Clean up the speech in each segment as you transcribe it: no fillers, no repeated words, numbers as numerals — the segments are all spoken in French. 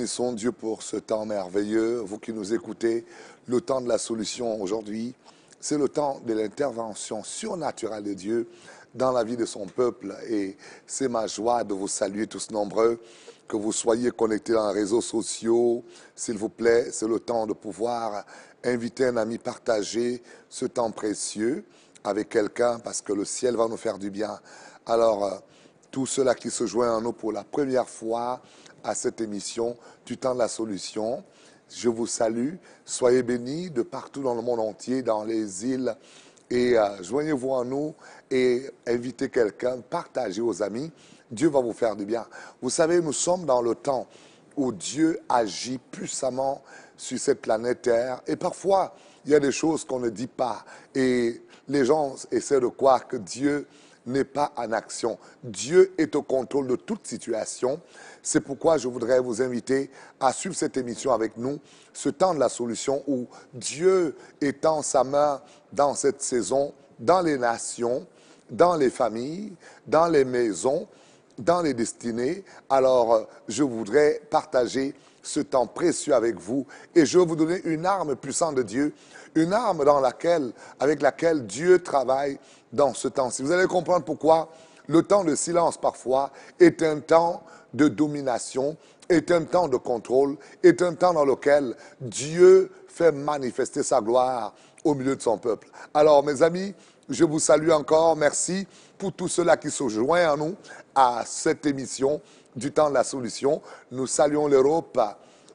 bénissons Dieu pour ce temps merveilleux. Vous qui nous écoutez, le temps de la solution aujourd'hui, c'est le temps de l'intervention surnaturelle de Dieu dans la vie de son peuple. Et c'est ma joie de vous saluer tous nombreux, que vous soyez connectés dans les réseaux sociaux. S'il vous plaît, c'est le temps de pouvoir inviter un ami, partager ce temps précieux avec quelqu'un parce que le ciel va nous faire du bien. Alors, tous ceux-là qui se joignent à nous pour la première fois à cette émission du temps de la solution, je vous salue. Soyez bénis de partout dans le monde entier, dans les îles. Et joignez-vous à nous et invitez quelqu'un, partagez aux amis. Dieu va vous faire du bien. Vous savez, nous sommes dans le temps où Dieu agit puissamment sur cette planète Terre. Et parfois, il y a des choses qu'on ne dit pas. Et les gens essaient de croire que Dieu n'est pas en action. Dieu est au contrôle de toute situation. C'est pourquoi je voudrais vous inviter à suivre cette émission avec nous, ce temps de la solution où Dieu étend sa main dans cette saison, dans les nations, dans les familles, dans les maisons, dans les destinées. Alors, je voudrais partager ce temps précieux avec vous et je vais vous donner une arme puissante de Dieu, une arme avec laquelle Dieu travaille dans ce temps-ci. Vous allez comprendre pourquoi le temps de silence parfois est un temps de domination, est un temps de contrôle, est un temps dans lequel Dieu fait manifester sa gloire au milieu de son peuple. Alors mes amis, je vous salue encore, merci pour tous ceux-là qui se joignent à nous à cette émission du temps de la solution. Nous saluons l'Europe,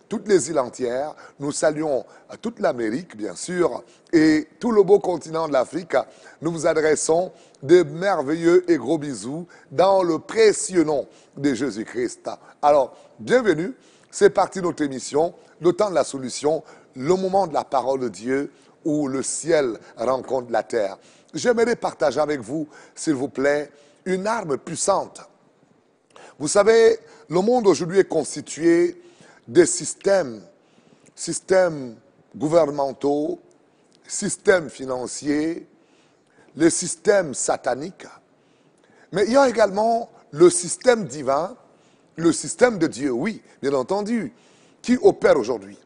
toutes les îles entières, nous saluons toute l'Amérique, bien sûr, et tout le beau continent de l'Afrique. Nous vous adressons de merveilleux et gros bisous dans le précieux nom de Jésus-Christ. Alors, bienvenue, c'est parti de notre émission, le temps de la solution, le moment de la parole de Dieu où le ciel rencontre la terre. J'aimerais partager avec vous, s'il vous plaît, une arme puissante. Vous savez, le monde aujourd'hui est constitué des systèmes gouvernementaux, systèmes financiers, les systèmes sataniques. Mais il y a également le système divin, le système de Dieu, oui, bien entendu, qui opère aujourd'hui.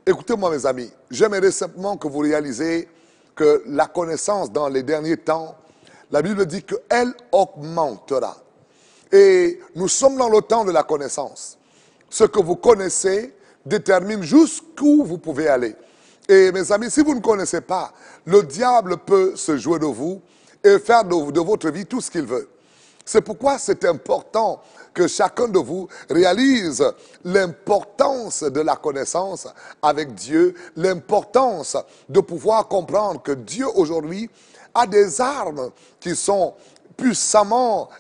Écoutez-moi mes amis, j'aimerais simplement que vous réalisez que la connaissance dans les derniers temps, la Bible dit qu'elle augmentera. Et nous sommes dans le temps de la connaissance. Ce que vous connaissez détermine jusqu'où vous pouvez aller. Et mes amis, si vous ne connaissez pas, le diable peut se jouer de vous et faire de votre vie tout ce qu'il veut. C'est pourquoi c'est important que chacun de vous réalise l'importance de la connaissance avec Dieu, l'importance de pouvoir comprendre que Dieu aujourd'hui a des armes qui sont puissamment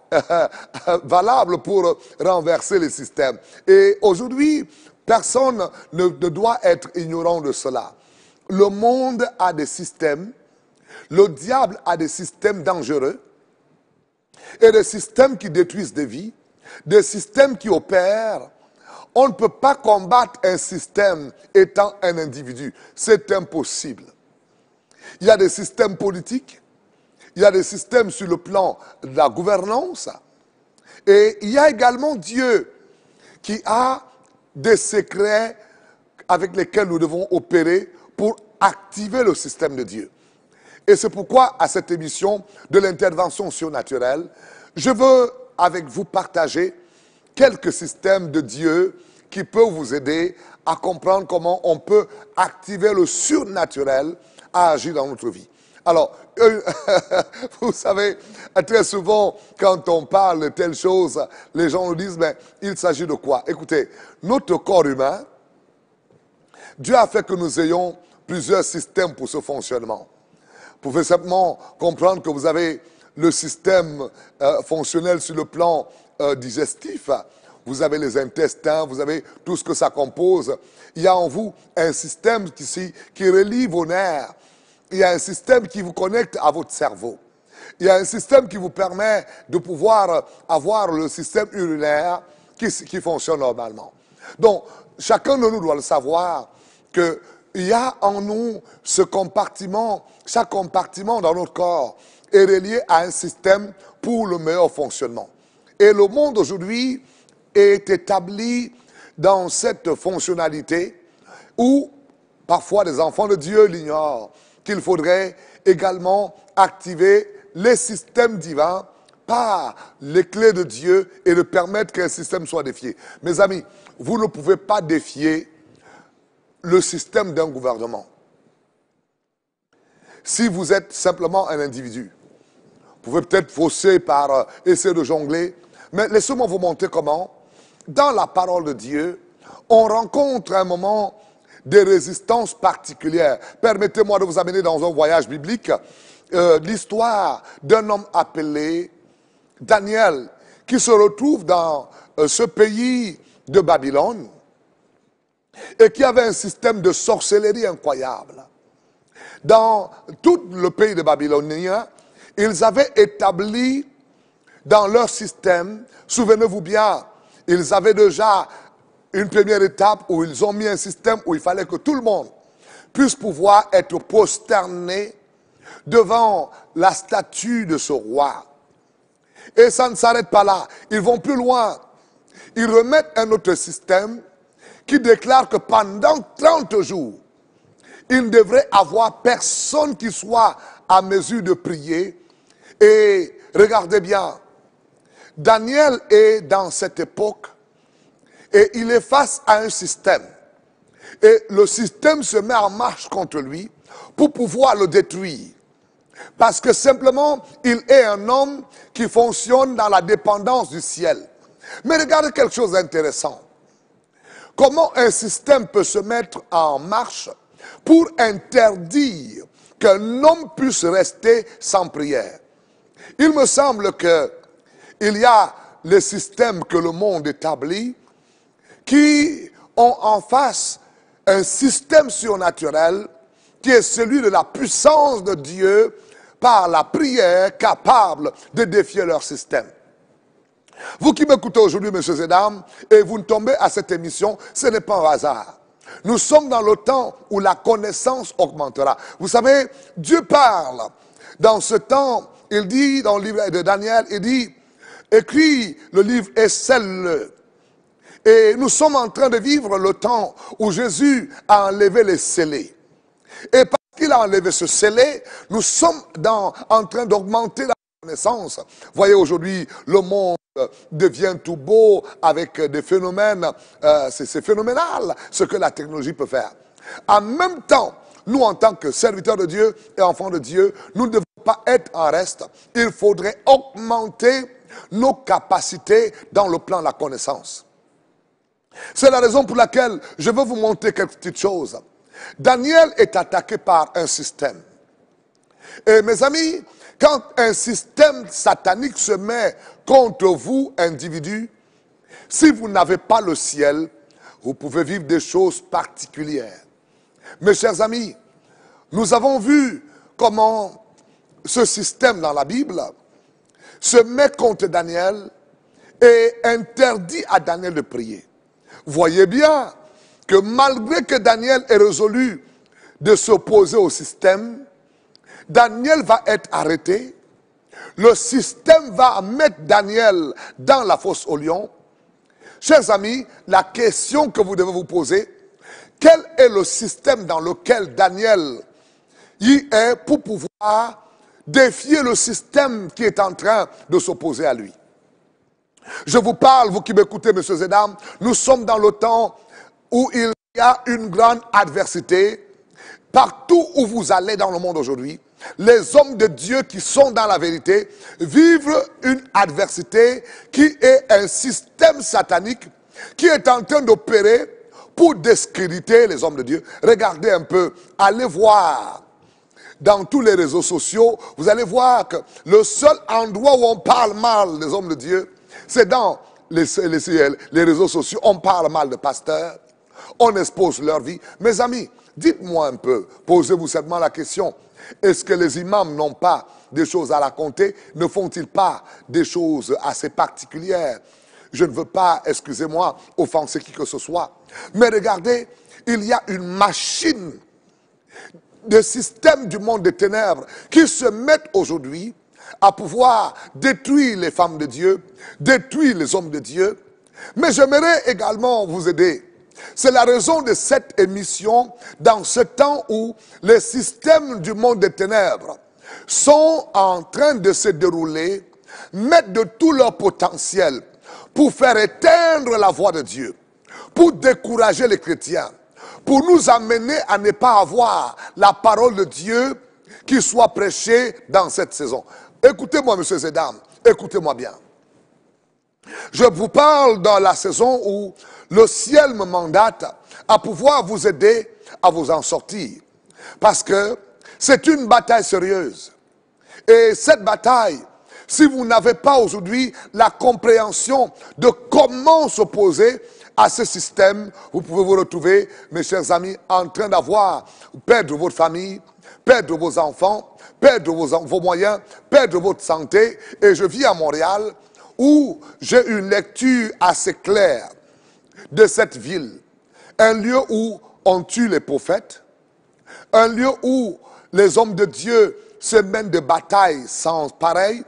valables pour renverser les systèmes. Et aujourd'hui, personne ne doit être ignorant de cela. Le monde a des systèmes, le diable a des systèmes dangereux, et des systèmes qui détruisent des vies, des systèmes qui opèrent. On ne peut pas combattre un système étant un individu. C'est impossible. Il y a des systèmes politiques, il y a des systèmes sur le plan de la gouvernance, et il y a également Dieu qui a des secrets avec lesquels nous devons opérer pour activer le système de Dieu. Et c'est pourquoi, à cette émission de l'intervention surnaturelle, je veux avec vous partager quelques systèmes de Dieu qui peuvent vous aider à comprendre comment on peut activer le surnaturel à agir dans notre vie. Alors, vous savez, très souvent, quand on parle de telle chose, les gens nous disent, mais il s'agit de quoi? Écoutez, notre corps humain, Dieu a fait que nous ayons plusieurs systèmes pour ce fonctionnement. Vous pouvez simplement comprendre que vous avez le système fonctionnel sur le plan digestif. Vous avez les intestins, vous avez tout ce que ça compose. Il y a en vous un système qui relie vos nerfs. Il y a un système qui vous connecte à votre cerveau. Il y a un système qui vous permet de pouvoir avoir le système urinaire qui fonctionne normalement. Donc, chacun de nous doit le savoir que il y a en nous ce compartiment, chaque compartiment dans notre corps est relié à un système pour le meilleur fonctionnement. Et le monde aujourd'hui est établi dans cette fonctionnalité où parfois les enfants de Dieu l'ignorent, qu'il faudrait également activer les systèmes divins par les clés de Dieu et de permettre qu'un système soit défié. Mes amis, vous ne pouvez pas défier le système d'un gouvernement. Si vous êtes simplement un individu, vous pouvez peut-être fausser par essayer de jongler, mais laissez-moi vous montrer comment, dans la parole de Dieu, on rencontre un moment des résistances particulières. Permettez-moi de vous amener dans un voyage biblique, l'histoire d'un homme appelé Daniel, qui se retrouve dans ce pays de Babylone et qui avait un système de sorcellerie incroyable. Dans tout le pays de Babyloniens, ils avaient établi dans leur système, souvenez-vous bien, ils avaient déjà une première étape où ils ont mis un système où il fallait que tout le monde puisse pouvoir être prosterné devant la statue de ce roi. Et ça ne s'arrête pas là. Ils vont plus loin. Ils remettent un autre système qui déclare que pendant 30 jours, il ne devrait avoir personne qui soit à mesure de prier. Et regardez bien, Daniel est dans cette époque et il est face à un système. Et le système se met en marche contre lui pour pouvoir le détruire. Parce que simplement, il est un homme qui fonctionne dans la dépendance du ciel. Mais regardez quelque chose d'intéressant. Comment un système peut se mettre en marche pour interdire qu'un homme puisse rester sans prière? Il me semble qu'il y a les systèmes que le monde établit qui ont en face un système surnaturel qui est celui de la puissance de Dieu par la prière capable de défier leur système. Vous qui m'écoutez aujourd'hui, messieurs et dames, et vous ne tombez à cette émission, ce n'est pas un hasard. Nous sommes dans le temps où la connaissance augmentera. Vous savez, Dieu parle. Dans ce temps, il dit, dans le livre de Daniel, il dit, écris le livre et scelle-le. Et nous sommes en train de vivre le temps où Jésus a enlevé les scellés. Et parce qu'il a enlevé ce scellé, nous sommes en train d'augmenter la connaissance. Voyez, aujourd'hui, le monde devient tout beau avec des phénomènes. C'est phénoménal ce que la technologie peut faire. En même temps, nous, en tant que serviteurs de Dieu et enfants de Dieu, nous ne devons pas être en reste. Il faudrait augmenter nos capacités dans le plan de la connaissance. C'est la raison pour laquelle je veux vous montrer quelques petites choses. Daniel est attaqué par un système. Et mes amis, quand un système satanique se met contre vous, individus, si vous n'avez pas le ciel, vous pouvez vivre des choses particulières. Mes chers amis, nous avons vu comment ce système dans la Bible se met contre Daniel et interdit à Daniel de prier. Voyez bien que malgré que Daniel ait résolu de s'opposer au système, Daniel va être arrêté. Le système va mettre Daniel dans la fosse au lion. Chers amis, la question que vous devez vous poser, quel est le système dans lequel Daniel y est pour pouvoir défier le système qui est en train de s'opposer à lui? Je vous parle, vous qui m'écoutez, messieurs et dames, nous sommes dans le temps où il y a une grande adversité. Partout où vous allez dans le monde aujourd'hui, les hommes de Dieu qui sont dans la vérité vivent une adversité qui est un système satanique qui est en train d'opérer pour discréditer les hommes de Dieu. Regardez un peu, allez voir dans tous les réseaux sociaux, vous allez voir que le seul endroit où on parle mal des hommes de Dieu, c'est dans les réseaux sociaux. On parle mal de pasteurs, on expose leur vie. Mes amis, dites-moi un peu, posez-vous seulement la question, est-ce que les imams n'ont pas des choses à raconter? Ne font-ils pas des choses assez particulières? Je ne veux pas, excusez-moi, offenser qui que ce soit. Mais regardez, il y a une machine de système du monde des ténèbres qui se mettent aujourd'hui à pouvoir détruire les femmes de Dieu, détruire les hommes de Dieu. Mais j'aimerais également vous aider. C'est la raison de cette émission dans ce temps où les systèmes du monde des ténèbres sont en train de se dérouler, mettent de tout leur potentiel pour faire éteindre la voix de Dieu, pour décourager les chrétiens, pour nous amener à ne pas avoir la parole de Dieu qui soit prêchée dans cette saison. Écoutez-moi, messieurs et dames, écoutez-moi bien. Je vous parle dans la saison où le ciel me mandate à pouvoir vous aider à vous en sortir. Parce que c'est une bataille sérieuse. Et cette bataille, si vous n'avez pas aujourd'hui la compréhension de comment s'opposer à ce système, vous pouvez vous retrouver, mes chers amis, en train perdre votre famille, perdre vos enfants, perdre vos moyens, perdre votre santé. Et je vis à Montréal, où j'ai une lecture assez claire de cette ville. Un lieu où on tue les prophètes, un lieu où les hommes de Dieu se mènent de batailles sans pareil,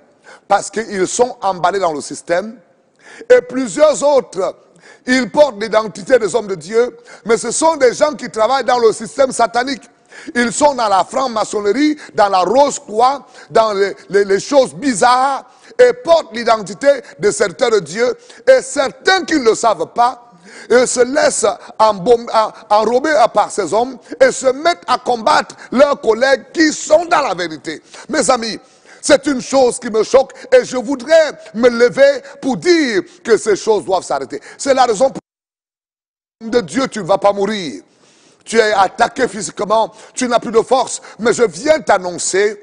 parce qu'ils sont emballés dans le système. Et plusieurs autres, ils portent l'identité des hommes de Dieu, mais ce sont des gens qui travaillent dans le système satanique. Ils sont dans la franc-maçonnerie, dans la rose-croix, dans les choses bizarres, et portent l'identité de certains de Dieu. Et certains qui ne le savent pas, se laissent enrober par ces hommes et se mettent à combattre leurs collègues qui sont dans la vérité. Mes amis, c'est une chose qui me choque et je voudrais me lever pour dire que ces choses doivent s'arrêter. C'est la raison pour laquelle de Dieu, tu ne vas pas mourir. Tu es attaqué physiquement, tu n'as plus de force, mais je viens t'annoncer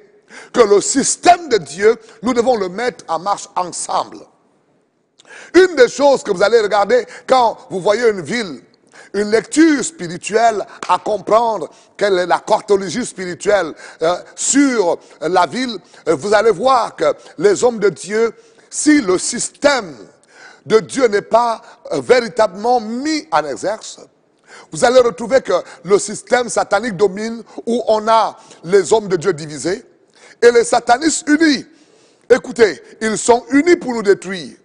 que le système de Dieu, nous devons le mettre en marche ensemble. Une des choses que vous allez regarder quand vous voyez une ville, une lecture spirituelle à comprendre quelle est la cartologie spirituelle sur la ville, vous allez voir que les hommes de Dieu, si le système de Dieu n'est pas véritablement mis en exerce, vous allez retrouver que le système satanique domine, où on a les hommes de Dieu divisés et les satanistes unis. Écoutez, ils sont unis pour nous détruire.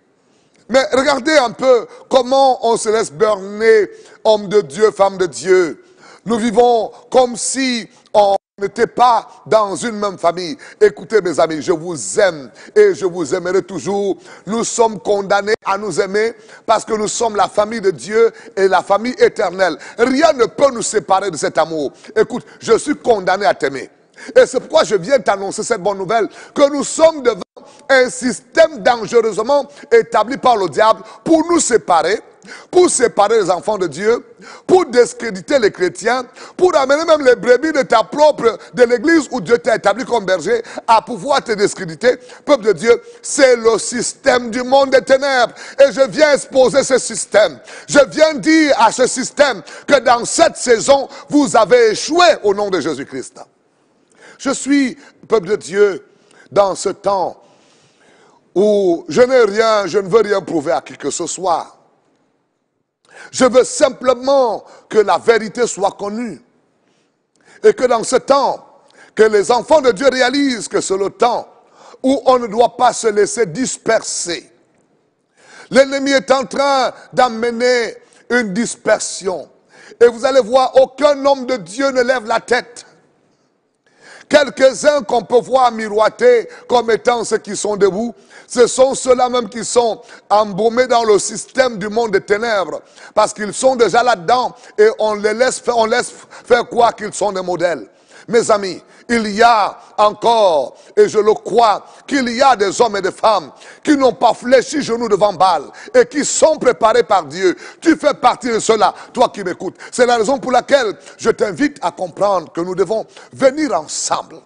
Mais regardez un peu comment on se laisse berner, hommes de Dieu, femmes de Dieu. Nous vivons comme si on n'était pas dans une même famille. Écoutez mes amis, je vous aime et je vous aimerai toujours. Nous sommes condamnés à nous aimer parce que nous sommes la famille de Dieu et la famille éternelle. Rien ne peut nous séparer de cet amour. Écoute, je suis condamné à t'aimer. Et c'est pourquoi je viens t'annoncer cette bonne nouvelle, que nous sommes devant un système dangereusement établi par le diable pour nous séparer, pour séparer les enfants de Dieu, pour discréditer les chrétiens, pour amener même les brebis de l'église où Dieu t'a établi comme berger à pouvoir te discréditer. Peuple de Dieu, c'est le système du monde des ténèbres. Et je viens exposer ce système. Je viens dire à ce système que dans cette saison, vous avez échoué au nom de Jésus-Christ. Je suis, peuple de Dieu, dans ce temps où je ne veux rien prouver à qui que ce soit. Je veux simplement que la vérité soit connue. Et que dans ce temps, que les enfants de Dieu réalisent que c'est le temps où on ne doit pas se laisser disperser. L'ennemi est en train d'amener une dispersion. Et vous allez voir, aucun homme de Dieu ne lève la tête. Quelques-uns qu'on peut voir miroiter comme étant ceux qui sont debout, ce sont ceux-là même qui sont embaumés dans le système du monde des ténèbres. Parce qu'ils sont déjà là-dedans et on laisse faire croire qu'ils sont des modèles. Mes amis, il y a encore, et je le crois, qu'il y a des hommes et des femmes qui n'ont pas fléchi genoux devant Baal et qui sont préparés par Dieu. Tu fais partie de cela, toi qui m'écoutes. C'est la raison pour laquelle je t'invite à comprendre que nous devons venir ensemble.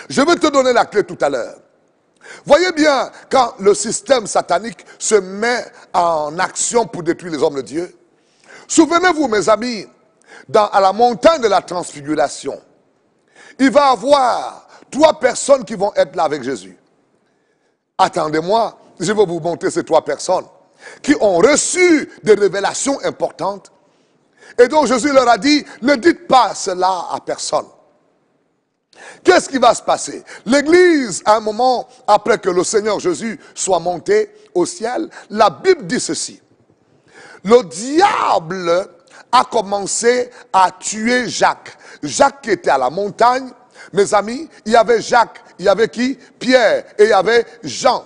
Je vais te donner la clé tout à l'heure. Voyez bien, quand le système satanique se met en action pour détruire les hommes de Dieu, souvenez-vous, mes amis, à la montagne de la transfiguration, il va y avoir 3 personnes qui vont être là avec Jésus. Attendez-moi, je vais vous montrer ces 3 personnes qui ont reçu des révélations importantes. Et donc Jésus leur a dit, ne dites pas cela à personne. Qu'est-ce qui va se passer? L'église, à un moment, après que le Seigneur Jésus soit monté au ciel, la Bible dit ceci. Le diable a commencé à tuer Jacques. Jacques qui était à la montagne, mes amis, il y avait Jacques, il y avait qui? Pierre, et il y avait Jean.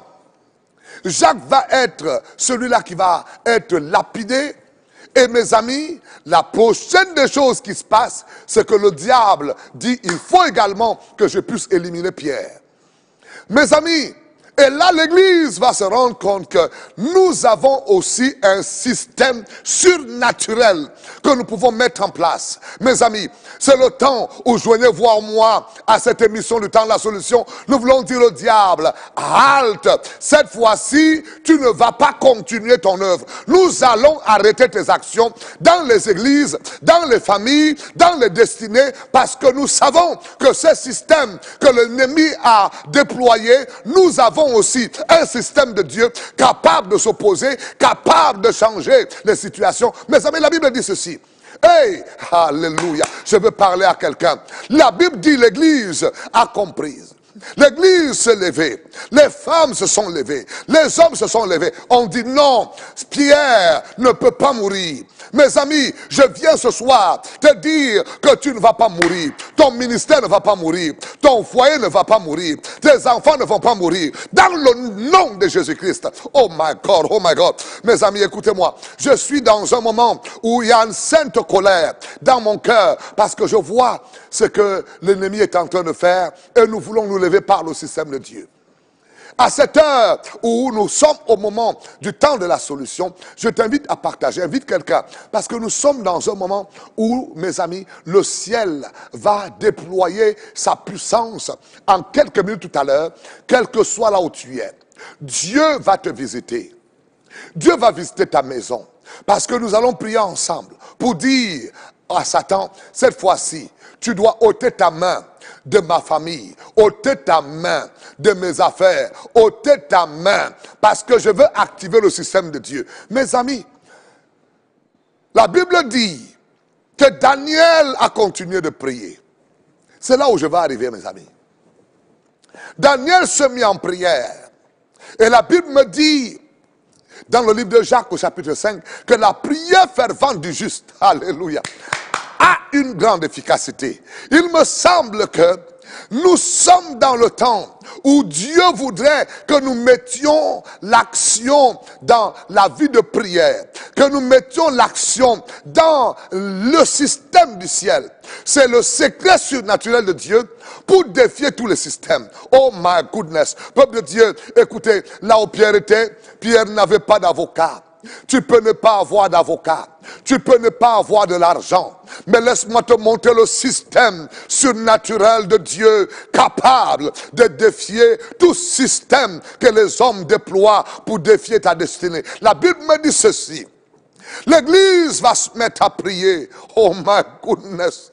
Jacques va être celui-là qui va être lapidé. Et mes amis, la prochaine des choses qui se passe, c'est que le diable dit, il faut également que je puisse éliminer Pierre. Mes amis, et là l'église va se rendre compte que nous avons aussi un système surnaturel que nous pouvons mettre en place. Mes amis, c'est le temps où joignez-vous à moi à cette émission du temps de la solution. Nous voulons dire au diable, halte, cette fois-ci, tu ne vas pas continuer ton œuvre. Nous allons arrêter tes actions dans les églises, dans les familles, dans les destinées, parce que nous savons que ce système que l'ennemi a déployé, nous avons aussi un système de Dieu capable de s'opposer, capable de changer les situations. Mes amis, la Bible dit ceci. Hey, alléluia, je veux parler à quelqu'un. La Bible dit l'église a comprise. L'église s'est levée, les femmes se sont levées, les hommes se sont levés. On dit non, Pierre ne peut pas mourir. Mes amis, je viens ce soir te dire que tu ne vas pas mourir. Ton ministère ne va pas mourir. Ton foyer ne va pas mourir. Tes enfants ne vont pas mourir. Dans le nom de Jésus-Christ. Oh my God, oh my God. Mes amis, écoutez-moi. Je suis dans un moment où il y a une sainte colère dans mon cœur parce que je vois ce que l'ennemi est en train de faire et nous voulons nous lever par le système de Dieu. À cette heure où nous sommes au moment du temps de la solution, je t'invite à partager, invite quelqu'un, parce que nous sommes dans un moment où, mes amis, le ciel va déployer sa puissance en quelques minutes tout à l'heure, quel que soit là où tu es. Dieu va te visiter. Dieu va visiter ta maison, parce que nous allons prier ensemble pour dire à Satan, cette fois-ci, tu dois ôter ta main de ma famille, ôter ta main de mes affaires, ôter ta main, parce que je veux activer le système de Dieu. Mes amis, la Bible dit que Daniel a continué de prier. C'est là où je vais arriver, mes amis. Daniel se mit en prière. Et la Bible me dit, dans le livre de Jacques au chapitre 5, que la prière fervente du juste, alléluia, a une grande efficacité. Il me semble que nous sommes dans le temps où Dieu voudrait que nous mettions l'action dans la vie de prière, que nous mettions l'action dans le système du ciel. C'est le secret surnaturel de Dieu pour défier tous les systèmes. Oh my goodness. Peuple de Dieu, écoutez, là où Pierre était, Pierre n'avait pas d'avocat. Tu peux ne pas avoir d'avocat. Tu peux ne pas avoir de l'argent. Mais laisse-moi te montrer le système surnaturel de Dieu capable de défier tout système que les hommes déploient pour défier ta destinée. La Bible me dit ceci. L'église va se mettre à prier. Oh my goodness.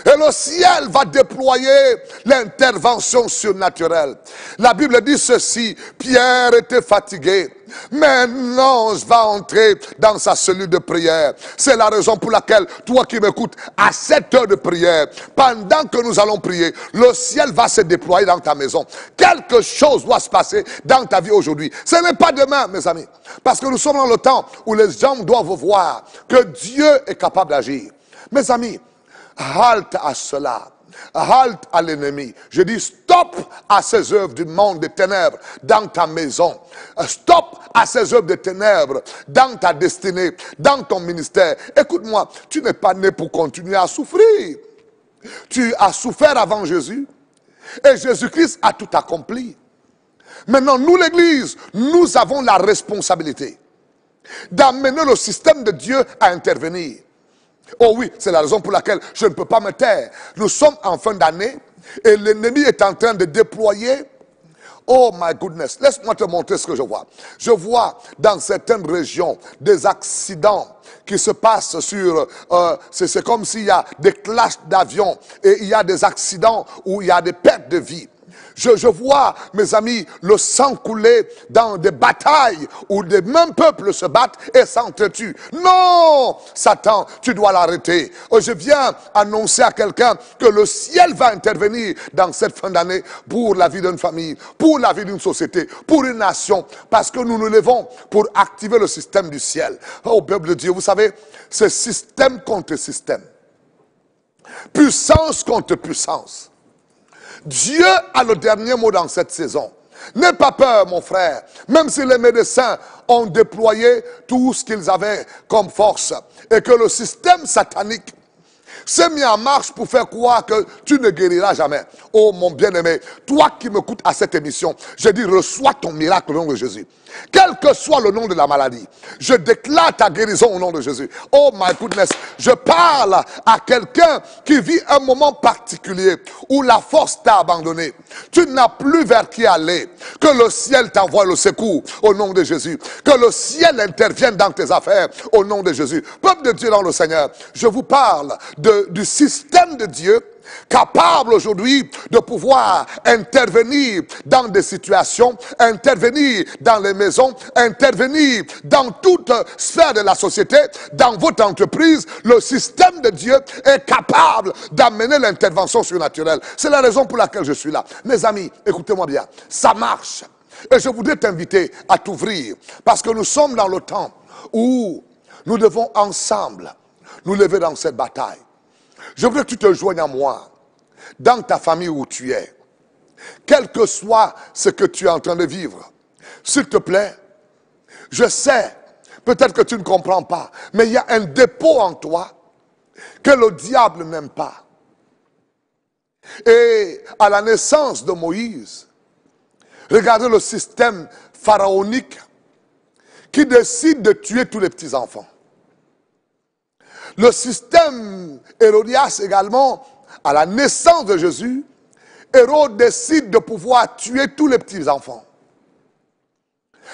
Et le ciel va déployer l'intervention surnaturelle. La Bible dit ceci, Pierre était fatigué, mais un ange va entrer dans sa cellule de prière. C'est la raison pour laquelle, toi qui m'écoutes, à 7 heures de prière, pendant que nous allons prier, le ciel va se déployer dans ta maison. Quelque chose doit se passer dans ta vie aujourd'hui. Ce n'est pas demain, mes amis, parce que nous sommes dans le temps où les gens doivent voir que Dieu est capable d'agir. Mes amis, halte à cela, halte à l'ennemi. Je dis stop à ces œuvres du monde des ténèbres dans ta maison. Stop à ces œuvres des ténèbres dans ta destinée, dans ton ministère. Écoute-moi, tu n'es pas né pour continuer à souffrir. Tu as souffert avant Jésus et Jésus-Christ a tout accompli. Maintenant, nous l'église, nous avons la responsabilité d'amener le système de Dieu à intervenir. Oh oui, c'est la raison pour laquelle je ne peux pas me taire. Nous sommes en fin d'année et l'ennemi est en train de déployer. Oh my goodness, laisse-moi te montrer ce que je vois. Je vois dans certaines régions des accidents qui se passent sur... c'est comme s'il y a des clashs d'avions et il y a des accidents où il y a des pertes de vie. Je vois, mes amis, le sang couler dans des batailles où des mêmes peuples se battent et s'entretuent. Non, Satan, tu dois l'arrêter. Je viens annoncer à quelqu'un que le ciel va intervenir dans cette fin d'année pour la vie d'une famille, pour la vie d'une société, pour une nation, parce que nous nous levons pour activer le système du ciel. Oh, peuple de Dieu, vous savez, c'est système contre système. Puissance contre puissance. Dieu a le dernier mot dans cette saison. N'aie pas peur, mon frère. Même si les médecins ont déployé tout ce qu'ils avaient comme force et que le système satanique s'est mis en marche pour faire croire que tu ne guériras jamais. Oh mon bien-aimé, toi qui m'écoutes à cette émission, je dis reçois ton miracle au nom de Jésus. Quel que soit le nom de la maladie, je déclare ta guérison au nom de Jésus. Oh my goodness, je parle à quelqu'un qui vit un moment particulier où la force t'a abandonné. Tu n'as plus vers qui aller. Que le ciel t'envoie le secours au nom de Jésus. Que le ciel intervienne dans tes affaires au nom de Jésus. Peuple de Dieu dans le Seigneur, je vous parle du système de Dieu capable aujourd'hui de pouvoir intervenir dans des situations, intervenir dans les maisons, intervenir dans toute sphère de la société, dans votre entreprise. Le système de Dieu est capable d'amener l'intervention surnaturelle. C'est la raison pour laquelle je suis là. Mes amis, écoutez-moi bien, ça marche. Et je voudrais t'inviter à t'ouvrir, parce que nous sommes dans le temps où nous devons ensemble nous lever dans cette bataille. Je voudrais que tu te joignes à moi, dans ta famille où tu es, quel que soit ce que tu es en train de vivre. S'il te plaît, je sais, peut-être que tu ne comprends pas, mais il y a un dépôt en toi que le diable n'aime pas. Et à la naissance de Moïse, regardez le système pharaonique qui décide de tuer tous les petits-enfants. Le système Hérodias également, à la naissance de Jésus, Hérode décide de pouvoir tuer tous les petits-enfants.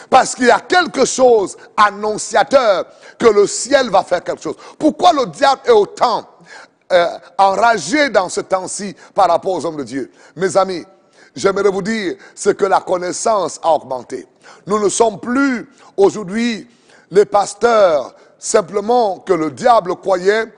Parce qu'il y a quelque chose annonciateur que le ciel va faire quelque chose. Pourquoi le diable est autant enragé dans ce temps-ci par rapport aux hommes de Dieu? Mes amis, j'aimerais vous dire, c'est que la connaissance a augmenté. Nous ne sommes plus aujourd'hui les pasteurs simplement que le diable croyait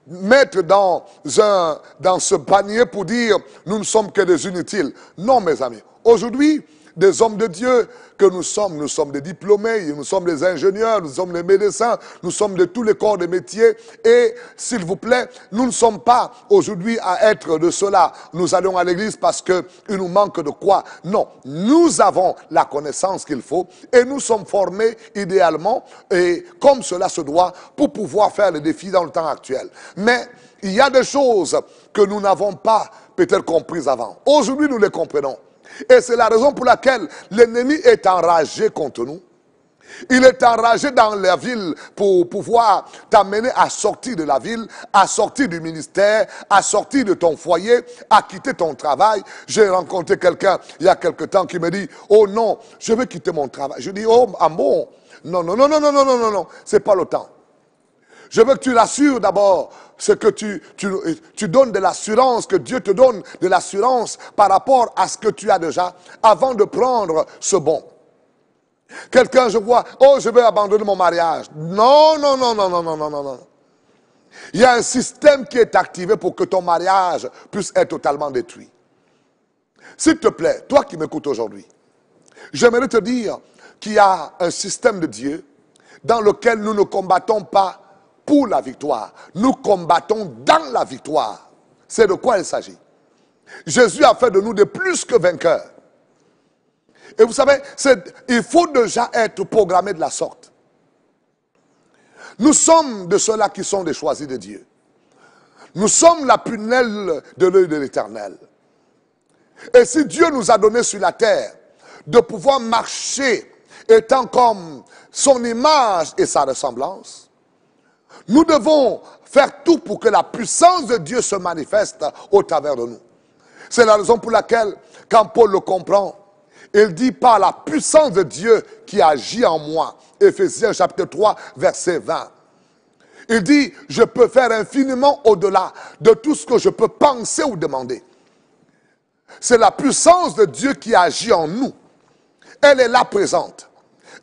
mettre dans ce panier pour dire nous ne sommes que des inutiles. Non, mes amis. Aujourd'hui, des hommes de Dieu que nous sommes des diplômés, nous sommes des ingénieurs, nous sommes des médecins, nous sommes de tous les corps de métiers. Et s'il vous plaît, nous ne sommes pas aujourd'hui à être de cela. Nous allons à l'église parce qu'il nous manque de quoi? Non, nous avons la connaissance qu'il faut et nous sommes formés idéalement et comme cela se doit pour pouvoir faire les défis dans le temps actuel. Mais il y a des choses que nous n'avons pas peut-être comprises avant. Aujourd'hui, nous les comprenons. Et c'est la raison pour laquelle l'ennemi est enragé contre nous. Il est enragé dans la ville pour pouvoir t'amener à sortir de la ville, à sortir du ministère, à sortir de ton foyer, à quitter ton travail. J'ai rencontré quelqu'un il y a quelque temps qui me dit « Oh non, je veux quitter mon travail. » Je dis « Oh, bon, non, c'est pas le temps. » Je veux que tu l'assures d'abord, ce que tu donnes de l'assurance, que Dieu te donne de l'assurance par rapport à ce que tu as déjà, avant de prendre ce bon. Quelqu'un, je vois, oh, je vais abandonner mon mariage. Non. Il y a un système qui est activé pour que ton mariage puisse être totalement détruit. S'il te plaît, toi qui m'écoutes aujourd'hui, j'aimerais te dire qu'il y a un système de Dieu dans lequel nous ne combattons pas pour la victoire. Nous combattons dans la victoire. C'est de quoi il s'agit. Jésus a fait de nous de plus que vainqueurs. Et vous savez, il faut déjà être programmé de la sorte. Nous sommes de ceux-là qui sont des choisis de Dieu. Nous sommes la prunelle de l'œil de l'Éternel. Et si Dieu nous a donné sur la terre de pouvoir marcher étant comme son image et sa ressemblance, nous devons faire tout pour que la puissance de Dieu se manifeste au travers de nous. C'est la raison pour laquelle, quand Paul le comprend, il dit par la puissance de Dieu qui agit en moi. Éphésiens chapitre 3, verset 20. Il dit, je peux faire infiniment au-delà de tout ce que je peux penser ou demander. C'est la puissance de Dieu qui agit en nous. Elle est là présente.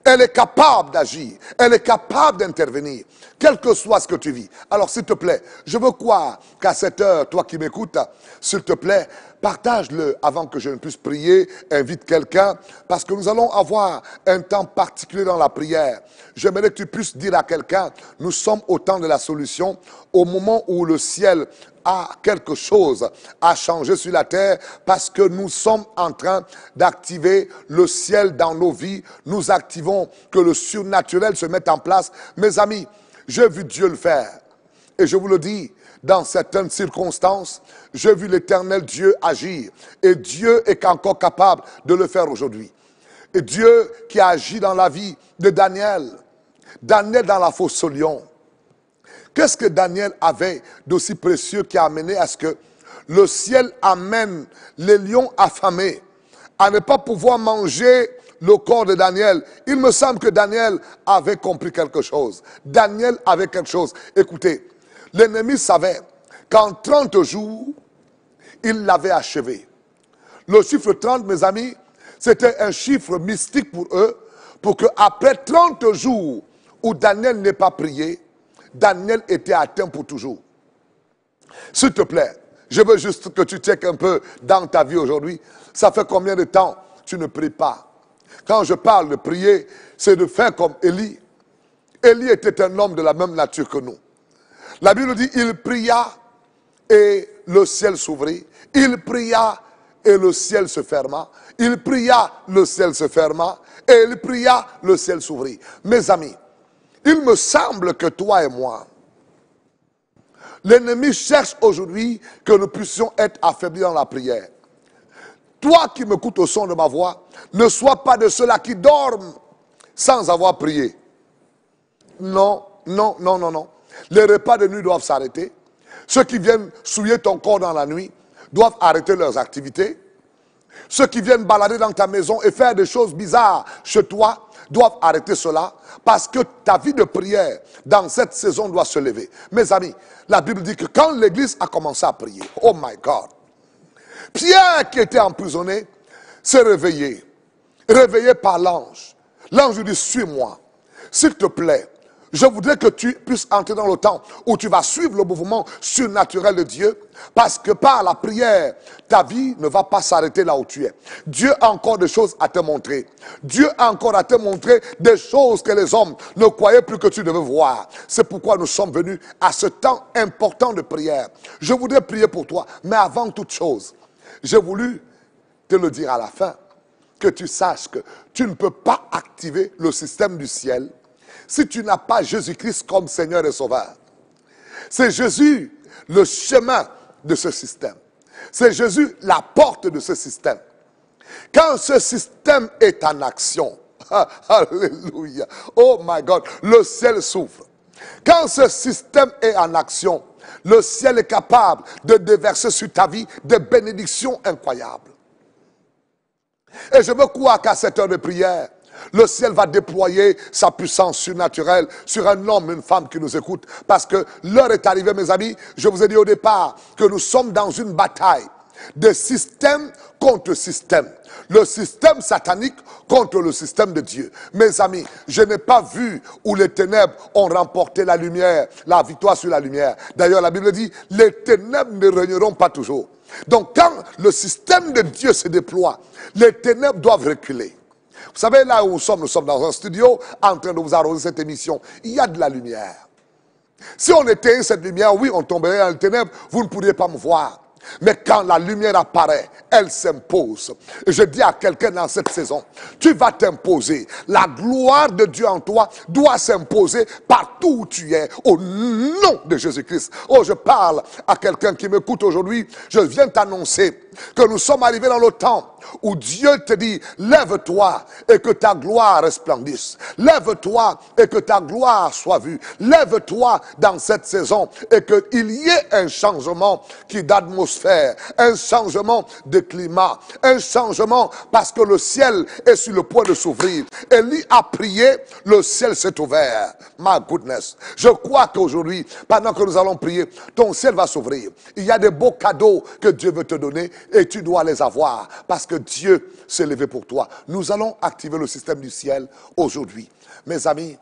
Elle est capable d'agir. Elle est capable d'intervenir. Quel que soit ce que tu vis. Alors s'il te plaît, je veux croire qu'à cette heure, toi qui m'écoutes, s'il te plaît, partage-le avant que je ne puisse prier. Invite quelqu'un parce que nous allons avoir un temps particulier dans la prière. J'aimerais que tu puisses dire à quelqu'un, nous sommes au temps de la solution, au moment où le ciel a quelque chose à changer sur la terre parce que nous sommes en train d'activer le ciel dans nos vies. Nous activons que le surnaturel se mette en place. Mes amis, j'ai vu Dieu le faire. Et je vous le dis, dans certaines circonstances, j'ai vu l'Éternel Dieu agir. Et Dieu est encore capable de le faire aujourd'hui. Et Dieu qui a agi dans la vie de Daniel. Daniel dans la fosse au lion. Qu'est-ce que Daniel avait d'aussi précieux qui a amené à ce que le ciel amène les lions affamés à ne pas pouvoir manger le corps de Daniel? Il me semble que Daniel avait compris quelque chose. Daniel avait quelque chose. Écoutez, l'ennemi savait qu'en 30 jours, il l'avait achevé. Le chiffre 30, mes amis, c'était un chiffre mystique pour eux, pour qu'après 30 jours où Daniel n'ait pas prié, Daniel était atteint pour toujours. S'il te plaît, je veux juste que tu checkes un peu dans ta vie aujourd'hui. Ça fait combien de temps tu ne pries pas? Quand je parle de prier, c'est de faire comme Élie. Élie était un homme de la même nature que nous. La Bible dit, il pria et le ciel s'ouvrit. Il pria et le ciel se ferma. Il pria, le ciel se ferma. Et il pria, le ciel s'ouvrit. Mes amis, il me semble que toi et moi, l'ennemi cherche aujourd'hui que nous puissions être affaiblis dans la prière. Toi qui m'écoutes au son de ma voix, ne sois pas de ceux-là qui dorment sans avoir prié. Non, non, non, non, non. Les repas de nuit doivent s'arrêter. Ceux qui viennent souiller ton corps dans la nuit doivent arrêter leurs activités. Ceux qui viennent balader dans ta maison et faire des choses bizarres chez toi doivent arrêter cela parce que ta vie de prière dans cette saison doit se lever. Mes amis, la Bible dit que quand l'église a commencé à prier, oh my God, Pierre qui était emprisonné s'est réveillé, réveillé par l'ange. L'ange lui dit, suis-moi, s'il te plaît. Je voudrais que tu puisses entrer dans le temps où tu vas suivre le mouvement surnaturel de Dieu, parce que par la prière, ta vie ne va pas s'arrêter là où tu es. Dieu a encore des choses à te montrer. Dieu a encore à te montrer des choses que les hommes ne croyaient plus que tu devais voir. C'est pourquoi nous sommes venus à ce temps important de prière. Je voudrais prier pour toi, mais avant toute chose, j'ai voulu te le dire à la fin, que tu saches que tu ne peux pas activer le système du ciel si tu n'as pas Jésus-Christ comme Seigneur et Sauveur. C'est Jésus le chemin de ce système. C'est Jésus la porte de ce système. Quand ce système est en action, alléluia, oh my God, le ciel s'ouvre. Quand ce système est en action, le ciel est capable de déverser sur ta vie des bénédictions incroyables. Et je veux croire qu'à cette heure de prière, le ciel va déployer sa puissance surnaturelle sur un homme, une femme qui nous écoute. Parce que l'heure est arrivée, mes amis. Je vous ai dit au départ que nous sommes dans une bataille de système contre système. Le système satanique contre le système de Dieu. Mes amis, je n'ai pas vu où les ténèbres ont remporté la lumière, la victoire sur la lumière. D'ailleurs, la Bible dit, les ténèbres ne régneront pas toujours. Donc, quand le système de Dieu se déploie, les ténèbres doivent reculer. Vous savez, là où nous sommes dans un studio, en train de vous arroser cette émission. Il y a de la lumière. Si on éteignait cette lumière, oui, on tomberait dans les ténèbres, vous ne pourriez pas me voir. Mais quand la lumière apparaît, elle s'impose. Et je dis à quelqu'un dans cette saison, tu vas t'imposer. La gloire de Dieu en toi doit s'imposer partout où tu es, au nom de Jésus-Christ. Oh, je parle à quelqu'un qui m'écoute aujourd'hui. Je viens t'annoncer que nous sommes arrivés dans le temps où Dieu te dit, lève-toi et que ta gloire resplendisse. Lève-toi et que ta gloire soit vue. Lève-toi dans cette saison et qu'il y ait un changement d'atmosphère, un changement de climat, un changement parce que le ciel est sur le point de s'ouvrir. Élie a prié, le ciel s'est ouvert. My goodness. Je crois qu'aujourd'hui, pendant que nous allons prier, ton ciel va s'ouvrir. Il y a des beaux cadeaux que Dieu veut te donner et tu dois les avoir parce que Dieu s'est levé pour toi. Nous allons activer le système du ciel aujourd'hui. Mes amis,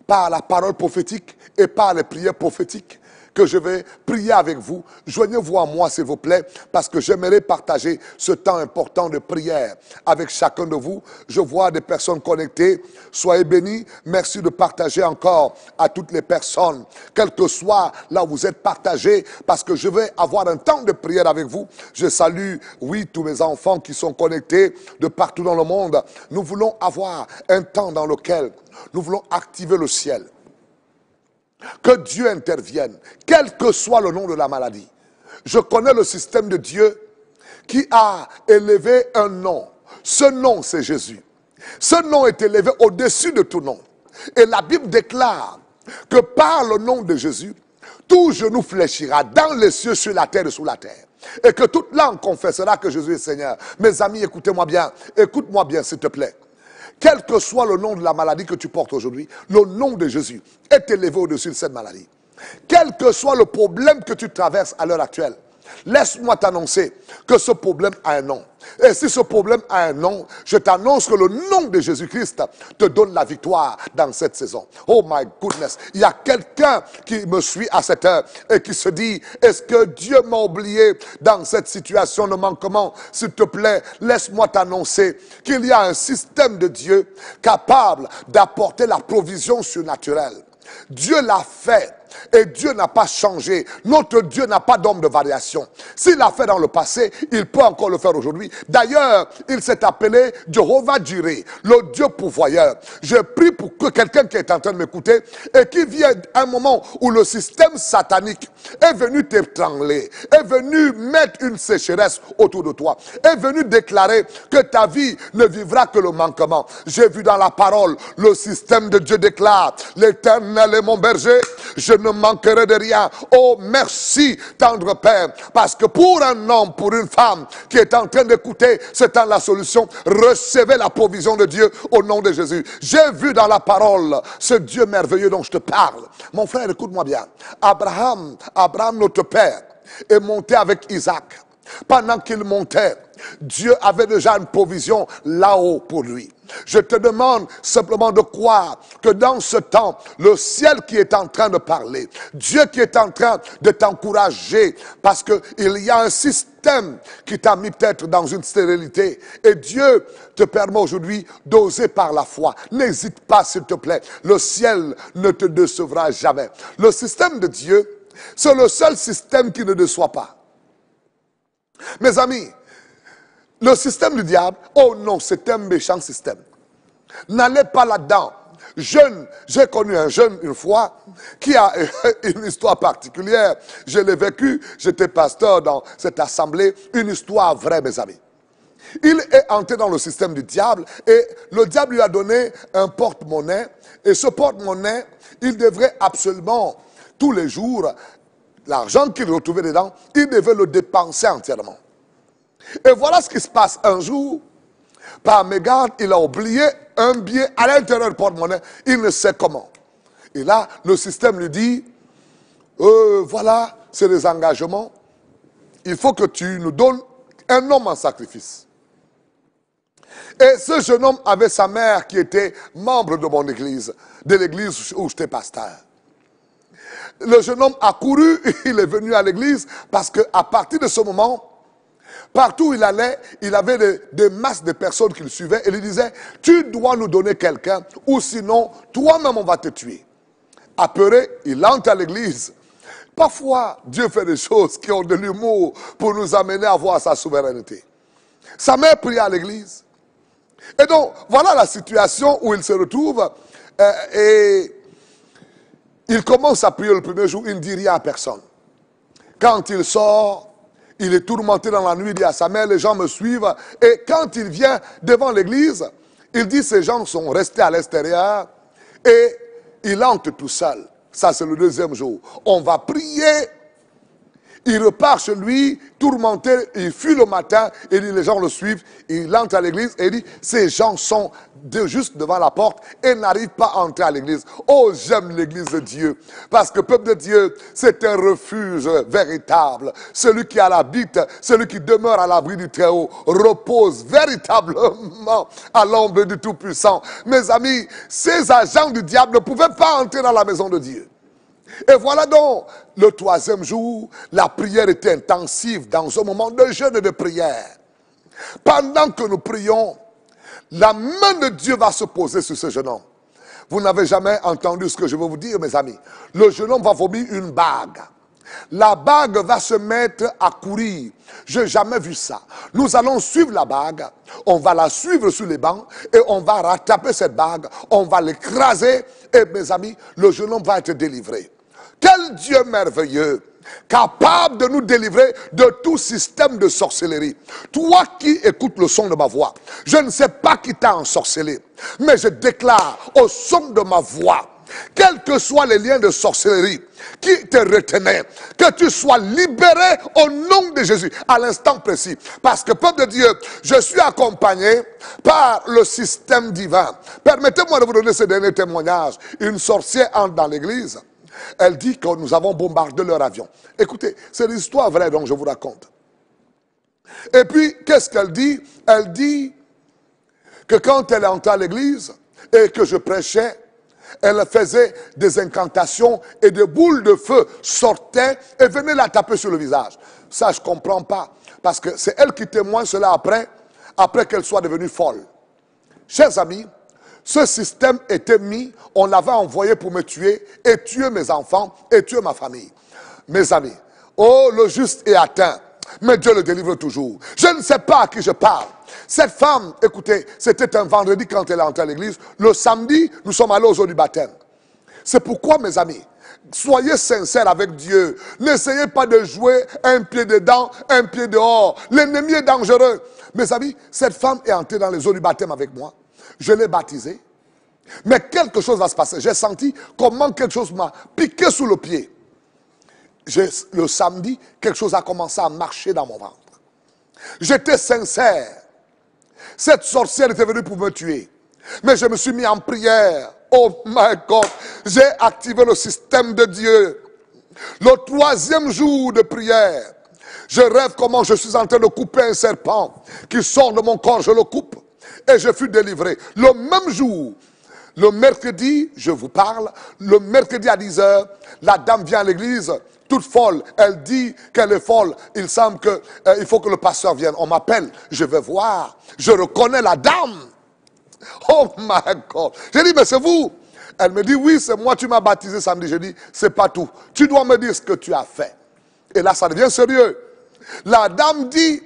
par la parole prophétique et par les prières prophétiques que je vais prier avec vous, joignez-vous à moi s'il vous plaît, parce que j'aimerais partager ce temps important de prière avec chacun de vous. Je vois des personnes connectées, soyez bénis, merci de partager encore à toutes les personnes, quel que soit là où vous êtes partagés, parce que je vais avoir un temps de prière avec vous. Je salue, oui, tous mes enfants qui sont connectés de partout dans le monde. Nous voulons avoir un temps dans lequel nous voulons activer le ciel. Que Dieu intervienne, quel que soit le nom de la maladie. Je connais le système de Dieu qui a élevé un nom. Ce nom, c'est Jésus. Ce nom est élevé au-dessus de tout nom. Et la Bible déclare que par le nom de Jésus, tout genou fléchira dans les cieux, sur la terre et sous la terre. Et que toute langue confessera que Jésus est Seigneur. Mes amis, écoutez-moi bien. Écoute-moi bien, s'il te plaît. Quel que soit le nom de la maladie que tu portes aujourd'hui, le nom de Jésus est élevé au-dessus de cette maladie. Quel que soit le problème que tu traverses à l'heure actuelle, laisse-moi t'annoncer que ce problème a un nom. Et si ce problème a un nom, je t'annonce que le nom de Jésus-Christ te donne la victoire dans cette saison. Oh my goodness, il y a quelqu'un qui me suit à cette heure et qui se dit, est-ce que Dieu m'a oublié dans cette situation de manquement? S'il te plaît, laisse-moi t'annoncer qu'il y a un système de Dieu capable d'apporter la provision surnaturelle. Dieu l'a fait. Et Dieu n'a pas changé. Notre Dieu n'a pas d'homme de variation. S'il l'a fait dans le passé, il peut encore le faire aujourd'hui. D'ailleurs, il s'est appelé Jehovah Jireh, le Dieu pourvoyeur. Je prie pour que quelqu'un qui est en train de m'écouter et qui vient un moment où le système satanique est venu t'étrangler, est venu mettre une sécheresse autour de toi, est venu déclarer que ta vie ne vivra que le manquement. J'ai vu dans la parole, le système de Dieu déclare, l'Éternel est mon berger, je ne manquerai de rien. Oh, merci, tendre Père, parce que pour un homme, pour une femme qui est en train d'écouter, c'est la solution. Recevez la provision de Dieu au nom de Jésus. J'ai vu dans la parole ce Dieu merveilleux dont je te parle. Mon frère, écoute-moi bien. Abraham, notre père, est monté avec Isaac. Pendant qu'il montait, Dieu avait déjà une provision là-haut pour lui. Je te demande simplement de croire que dans ce temps, le ciel qui est en train de parler, Dieu qui est en train de t'encourager, parce qu'il y a un système qui t'a mis peut-être dans une stérilité, et Dieu te permet aujourd'hui d'oser par la foi. N'hésite pas, s'il te plaît. Le ciel ne te décevra jamais. Le système de Dieu, c'est le seul système qui ne déçoit pas. Mes amis, le système du diable, oh non, c'est un méchant système. N'allez pas là-dedans. Jeune, j'ai connu un jeune une fois qui a une histoire particulière. Je l'ai vécu, j'étais pasteur dans cette assemblée, une histoire vraie, mes amis. Il est entré dans le système du diable et le diable lui a donné un porte-monnaie. Et ce porte-monnaie, il devrait absolument, tous les jours, l'argent qu'il retrouvait dedans, il devait le dépenser entièrement. Et voilà ce qui se passe. Un jour, par mégarde, il a oublié un billet à l'intérieur du porte-monnaie. Il ne sait comment. Et là, le système lui dit, voilà, c'est des engagements. Il faut que tu nous donnes un homme en sacrifice. Et ce jeune homme avait sa mère qui était membre de mon église, de l'église où j'étais pasteur. Le jeune homme a couru, il est venu à l'église parce qu'à partir de ce moment, partout où il allait, il avait des masses de personnes qui le suivaient et lui disaient, tu dois nous donner quelqu'un ou sinon toi-même on va te tuer. Apeuré, il entre à l'église. Parfois, Dieu fait des choses qui ont de l'humour pour nous amener à voir sa souveraineté. Sa mère prie à l'église. Et donc, voilà la situation où il se retrouve et il commence à prier le premier jour, il ne dit rien à personne. Quand il sort, Il est tourmenté dans la nuit, il dit à sa mère, les gens me suivent. Et quand il vient devant l'église, il dit, ces gens sont restés à l'extérieur et il entre tout seul. Ça, c'est le deuxième jour. On va prier. Il repart chez lui, tourmenté, il fuit le matin, et dit, les gens le suivent, il entre à l'église, et il dit, ces gens sont juste devant la porte, et n'arrivent pas à entrer à l'église. Oh, j'aime l'église de Dieu, parce que peuple de Dieu, c'est un refuge véritable. Celui qui habite, celui qui demeure à l'abri du Très-Haut, repose véritablement à l'ombre du Tout-Puissant. Mes amis, ces agents du diable ne pouvaient pas entrer dans la maison de Dieu. Et voilà donc, le troisième jour, la prière était intensive dans un moment de jeûne et de prière. Pendant que nous prions, la main de Dieu va se poser sur ce jeune homme. Vous n'avez jamais entendu ce que je veux vous dire, mes amis. Le jeune homme va vomir une bague. La bague va se mettre à courir. Je n'ai jamais vu ça. Nous allons suivre la bague. On va la suivre sur les bancs et on va rattraper cette bague. On va l'écraser et mes amis, le jeune homme va être délivré. Quel Dieu merveilleux, capable de nous délivrer de tout système de sorcellerie. Toi qui écoutes le son de ma voix, je ne sais pas qui t'a ensorcelé, mais je déclare au son de ma voix, quels que soient les liens de sorcellerie qui te retenaient, que tu sois libéré au nom de Jésus, à l'instant précis. Parce que, peuple de Dieu, je suis accompagné par le système divin. Permettez-moi de vous donner ce dernier témoignage. Une sorcière entre dans l'église. Elle dit que nous avons bombardé leur avion. Écoutez, c'est l'histoire vraie dont je vous raconte. Et puis, qu'est-ce qu'elle dit? Elle dit que quand elle est entrée à l'église et que je prêchais, elle faisait des incantations et des boules de feu sortaient et venaient la taper sur le visage. Ça, je ne comprends pas. Parce que c'est elle qui témoigne cela après qu'elle soit devenue folle. Chers amis, ce système était mis, on l'avait envoyé pour me tuer et tuer mes enfants et tuer ma famille. Mes amis, oh, le juste est atteint, mais Dieu le délivre toujours. Je ne sais pas à qui je parle. Cette femme, écoutez, c'était un vendredi quand elle est entrée à l'église. Le samedi, nous sommes allés au jour du baptême. C'est pourquoi, mes amis, soyez sincères avec Dieu. N'essayez pas de jouer un pied dedans, un pied dehors. L'ennemi est dangereux. Mes amis, cette femme est entrée dans les eaux du baptême avec moi. Je l'ai baptisée. Mais quelque chose va se passer. J'ai senti comment quelque chose m'a piqué sous le pied. Le samedi, quelque chose a commencé à marcher dans mon ventre. J'étais sincère. Cette sorcière était venue pour me tuer. Mais je me suis mis en prière. Oh my God. J'ai activé le système de Dieu. Le troisième jour de prière, je rêve comment je suis en train de couper un serpent qui sort de mon corps. Je le coupe. Et je fus délivré. Le même jour, le mercredi, je vous parle, le mercredi à 10h, la dame vient à l'église, toute folle. Elle dit qu'elle est folle. Il semble qu'il faut que le pasteur vienne. On m'appelle, je vais voir. Je reconnais la dame. Oh my God. J'ai dit, mais c'est vous. Elle me dit, oui, c'est moi, tu m'as baptisé samedi. J'ai dit, c'est pas tout. Tu dois me dire ce que tu as fait. Et là, ça devient sérieux. La dame dit,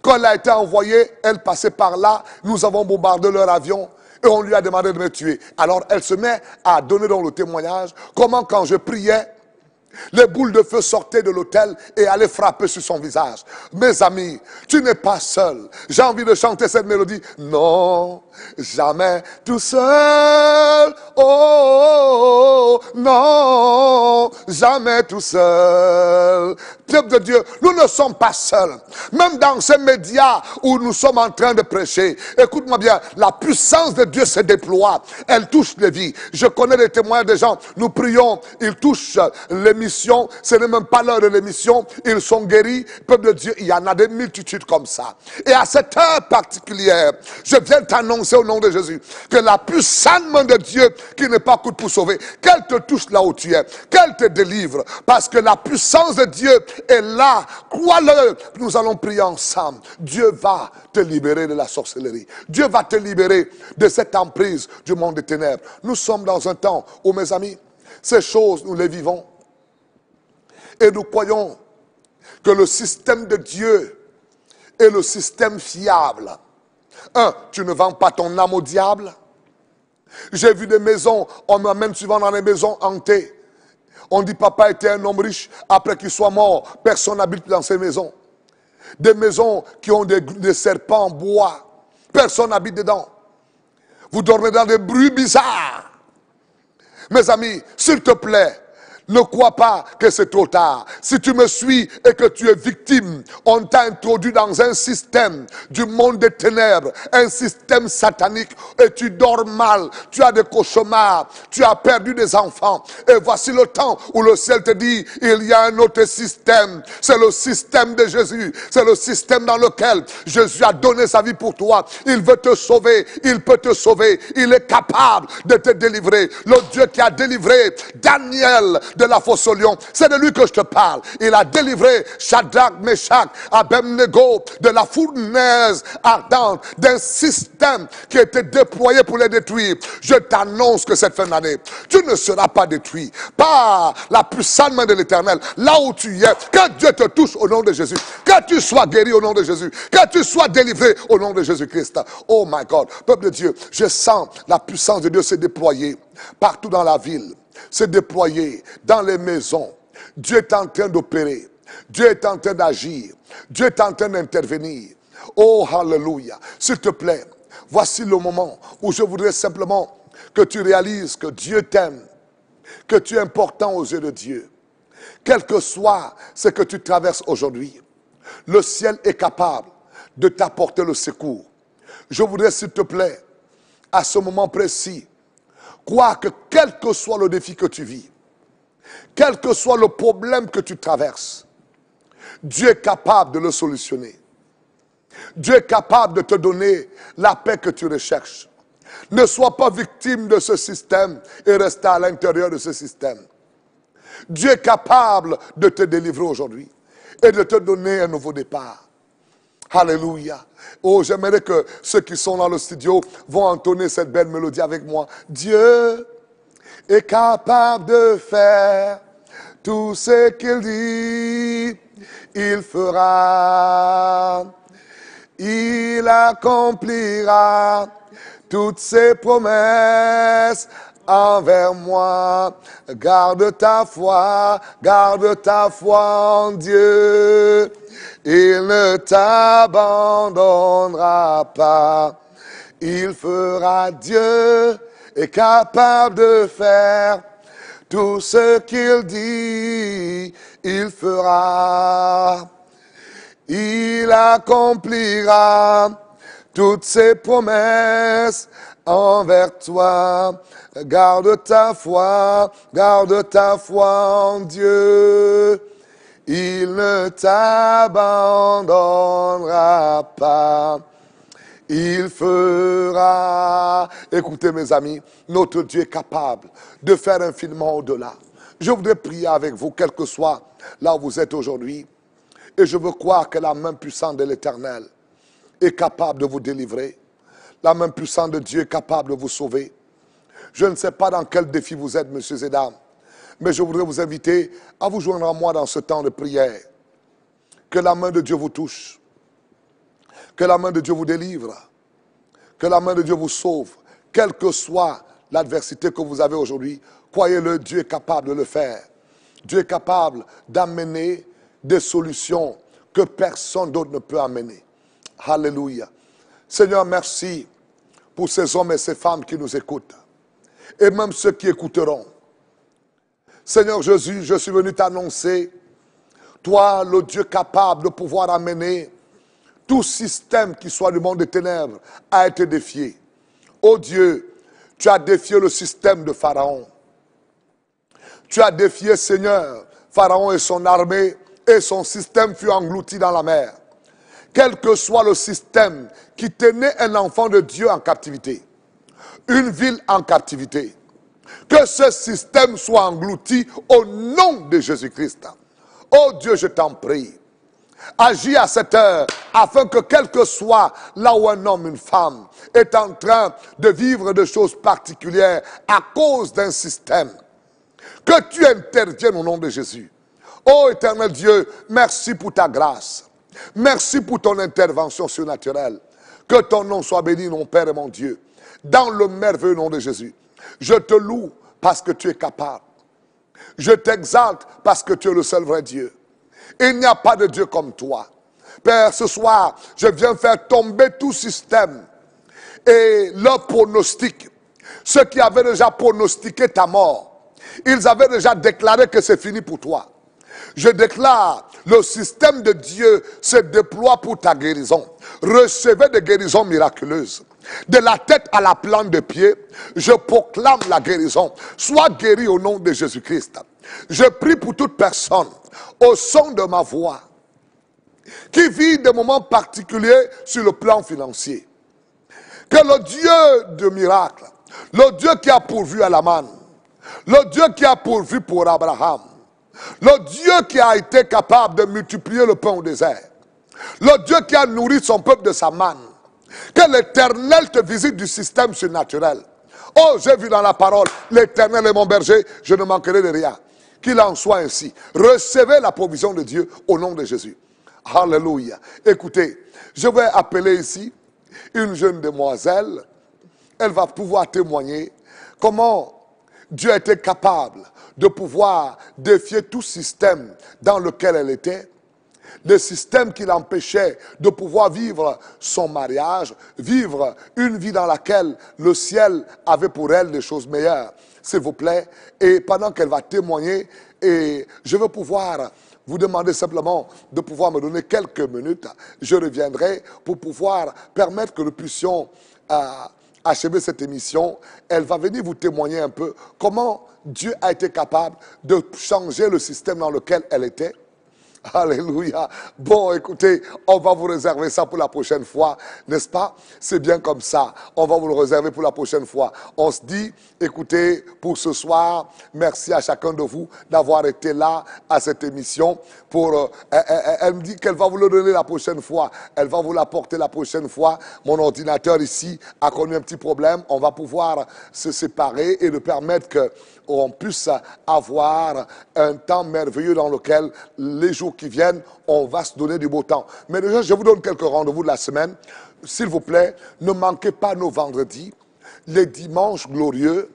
quand elle a été envoyée, elle passait par là, nous avons bombardé leur avion et on lui a demandé de me tuer. Alors elle se met à donner dans le témoignage comment quand je priais, les boules de feu sortaient de l'autel et allaient frapper sur son visage. Mes amis, tu n'es pas seul. J'ai envie de chanter cette mélodie. Non, jamais tout seul. Oh, non, jamais tout seul. Peuple de Dieu, nous ne sommes pas seuls. Même dans ces médias où nous sommes en train de prêcher, écoute-moi bien, la puissance de Dieu se déploie. Elle touche les vies. Je connais des témoignages des gens. Nous prions, ils touchent l'émission. Ce n'est même pas l'heure de l'émission. Ils sont guéris. Peuple de Dieu, il y en a des multitudes comme ça. Et à cette heure particulière, je viens t'annoncer au nom de Jésus que la puissante main de Dieu qui n'est pas coûte pour sauver, qu'elle te touche là où tu es, qu'elle te délivre. Parce que la puissance de Dieu est là. Crois-le. Nous allons prier ensemble. Dieu va te libérer de la sorcellerie. Dieu va te libérer de cette emprise du monde des ténèbres. Nous sommes dans un temps où, mes amis, ces choses, nous les vivons. Et nous croyons que le système de Dieu est le système fiable. Tu ne vends pas ton âme au diable. J'ai vu des maisons, on m'amène souvent dans les maisons hantées. On dit papa était un homme riche. Après qu'il soit mort, personne n'habite dans ces maisons. Des maisons qui ont des serpents en bois. Personne n'habite dedans. Vous dormez dans des bruits bizarres. Mes amis, s'il te plaît, ne crois pas que c'est trop tard. Si tu me suis et que tu es victime, on t'a introduit dans un système du monde des ténèbres, un système satanique, et tu dors mal, tu as des cauchemars, tu as perdu des enfants. Et voici le temps où le ciel te dit, il y a un autre système. C'est le système de Jésus. C'est le système dans lequel Jésus a donné sa vie pour toi. Il veut te sauver, il peut te sauver, il est capable de te délivrer. Le Dieu qui a délivré Daniel de la fosse au lion, c'est de lui que je te parle. Il a délivré Shadrach, Meshach, Abednego de la fournaise ardente, d'un système qui était déployé pour les détruire. Je t'annonce que cette fin d'année, tu ne seras pas détruit par la puissante main de l'Éternel. Là où tu es, que Dieu te touche au nom de Jésus, que tu sois guéri au nom de Jésus, que tu sois délivré au nom de Jésus-Christ. Oh my God, peuple de Dieu, je sens la puissance de Dieu se déployer partout dans la ville, se déployer dans les maisons. Dieu est en train d'opérer. Dieu est en train d'agir. Dieu est en train d'intervenir. Oh, hallelujah. S'il te plaît, voici le moment où je voudrais simplement que tu réalises que Dieu t'aime, que tu es important aux yeux de Dieu. Quel que soit ce que tu traverses aujourd'hui, le ciel est capable de t'apporter le secours. Je voudrais, s'il te plaît, à ce moment précis, croire que quel que soit le défi que tu vis, quel que soit le problème que tu traverses, Dieu est capable de le solutionner. Dieu est capable de te donner la paix que tu recherches. Ne sois pas victime de ce système et reste à l'intérieur de ce système. Dieu est capable de te délivrer aujourd'hui et de te donner un nouveau départ. Alléluia. Oh, j'aimerais que ceux qui sont dans le studio vont entonner cette belle mélodie avec moi. Dieu est capable de faire tout ce qu'il dit, il fera. Il accomplira toutes ses promesses envers moi. Garde ta foi en Dieu. Il ne t'abandonnera pas. Il fera. Dieu est capable de faire tout ce qu'il dit. Il fera. Il accomplira toutes ses promesses envers toi. Garde ta foi en Dieu. Il ne t'abandonnera pas. Il fera. Écoutez mes amis, notre Dieu est capable de faire infiniment au-delà. Je voudrais prier avec vous, quel que soit là où vous êtes aujourd'hui. Et je veux croire que la main puissante de l'Éternel est capable de vous délivrer. La main puissante de Dieu est capable de vous sauver. Je ne sais pas dans quel défi vous êtes, messieurs et dames, mais je voudrais vous inviter à vous joindre à moi dans ce temps de prière. Que la main de Dieu vous touche. Que la main de Dieu vous délivre. Que la main de Dieu vous sauve. Quelle que soit l'adversité que vous avez aujourd'hui, croyez-le, Dieu est capable de le faire. Dieu est capable d'amener des solutions que personne d'autre ne peut amener. Alléluia. Seigneur, merci pour ces hommes et ces femmes qui nous écoutent. Et même ceux qui écouteront. Seigneur Jésus, je suis venu t'annoncer, toi, le Dieu capable de pouvoir amener tout système qui soit du monde des ténèbres a été défié. Oh Dieu, tu as défié le système de Pharaon. Tu as défié, Seigneur, Pharaon et son armée, et son système fut englouti dans la mer. Quel que soit le système qui tenait un enfant de Dieu en captivité, une ville en captivité, que ce système soit englouti au nom de Jésus-Christ. Oh Dieu, je t'en prie, agis à cette heure afin que quel que soit là où un homme, une femme est en train de vivre des choses particulières à cause d'un système, que tu interviennes au nom de Jésus. Oh éternel Dieu, merci pour ta grâce. Merci pour ton intervention surnaturelle. Que ton nom soit béni, mon Père et mon Dieu. Dans le merveilleux nom de Jésus. Je te loue parce que tu es capable. Je t'exalte parce que tu es le seul vrai Dieu. Il n'y a pas de Dieu comme toi. Père, ce soir, je viens faire tomber tout système et leur pronostic. Ceux qui avaient déjà pronostiqué ta mort, ils avaient déjà déclaré que c'est fini pour toi. Je déclare, le système de Dieu se déploie pour ta guérison. Recevez des guérisons miraculeuses. De la tête à la plante de pied, je proclame la guérison. Sois guéri au nom de Jésus-Christ. Je prie pour toute personne, au son de ma voix, qui vit des moments particuliers sur le plan financier. Que le Dieu de miracles, le Dieu qui a pourvu à la manne, le Dieu qui a pourvu pour Abraham, le Dieu qui a été capable de multiplier le pain au désert, le Dieu qui a nourri son peuple de sa manne, que l'Éternel te visite du système surnaturel. Oh, j'ai vu dans la parole, l'Éternel est mon berger, je ne manquerai de rien. Qu'il en soit ainsi. Recevez la provision de Dieu au nom de Jésus. Alléluia. Écoutez, je vais appeler ici une jeune demoiselle. Elle va pouvoir témoigner comment Dieu était capable de pouvoir défier tout système dans lequel elle était. Le système qui l'empêchait de pouvoir vivre son mariage, vivre une vie dans laquelle le ciel avait pour elle des choses meilleures. S'il vous plaît, et pendant qu'elle va témoigner, et je veux pouvoir vous demander simplement de pouvoir me donner quelques minutes, je reviendrai pour pouvoir permettre que nous puissions achever cette émission. Elle va venir vous témoigner un peu comment Dieu a été capable de changer le système dans lequel elle était. Alléluia. Bon, écoutez, on va vous réserver ça pour la prochaine fois, n'est-ce pas? C'est bien comme ça. On va vous le réserver pour la prochaine fois. On se dit, écoutez, pour ce soir, merci à chacun de vous d'avoir été là à cette émission. Elle me dit qu'elle va vous le donner la prochaine fois. Elle va vous l'apporter la prochaine fois. Mon ordinateur ici a connu un petit problème. On va pouvoir se séparer et le permettre qu'on puisse avoir un temps merveilleux dans lequel les jours qui viennent, on va se donner du beau temps. Mais déjà, je vous donne quelques rendez-vous de la semaine. S'il vous plaît, ne manquez pas nos vendredis, les dimanches glorieux.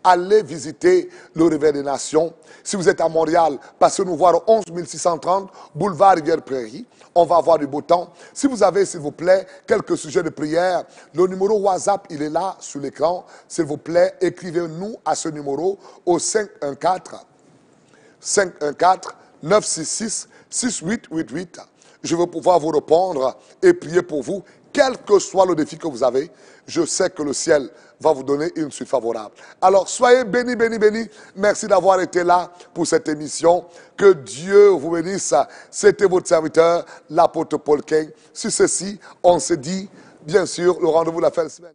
Allez visiter le Réveil des Nations. Si vous êtes à Montréal, passez nous voir au 11 630 boulevard Rivière-Prairie. On va avoir du beau temps. Si vous avez, s'il vous plaît, quelques sujets de prière, le numéro WhatsApp, il est là, sur l'écran. S'il vous plaît, écrivez-nous à ce numéro au 514-966-6888. Je veux pouvoir vous répondre et prier pour vous. Quel que soit le défi que vous avez, je sais que le ciel va vous donner une suite favorable. Alors, soyez bénis, bénis, bénis. Merci d'avoir été là pour cette émission. Que Dieu vous bénisse. C'était votre serviteur, l'apôtre Paul King. Sur ceci, on se dit, bien sûr, le rendez-vous de la fin de semaine.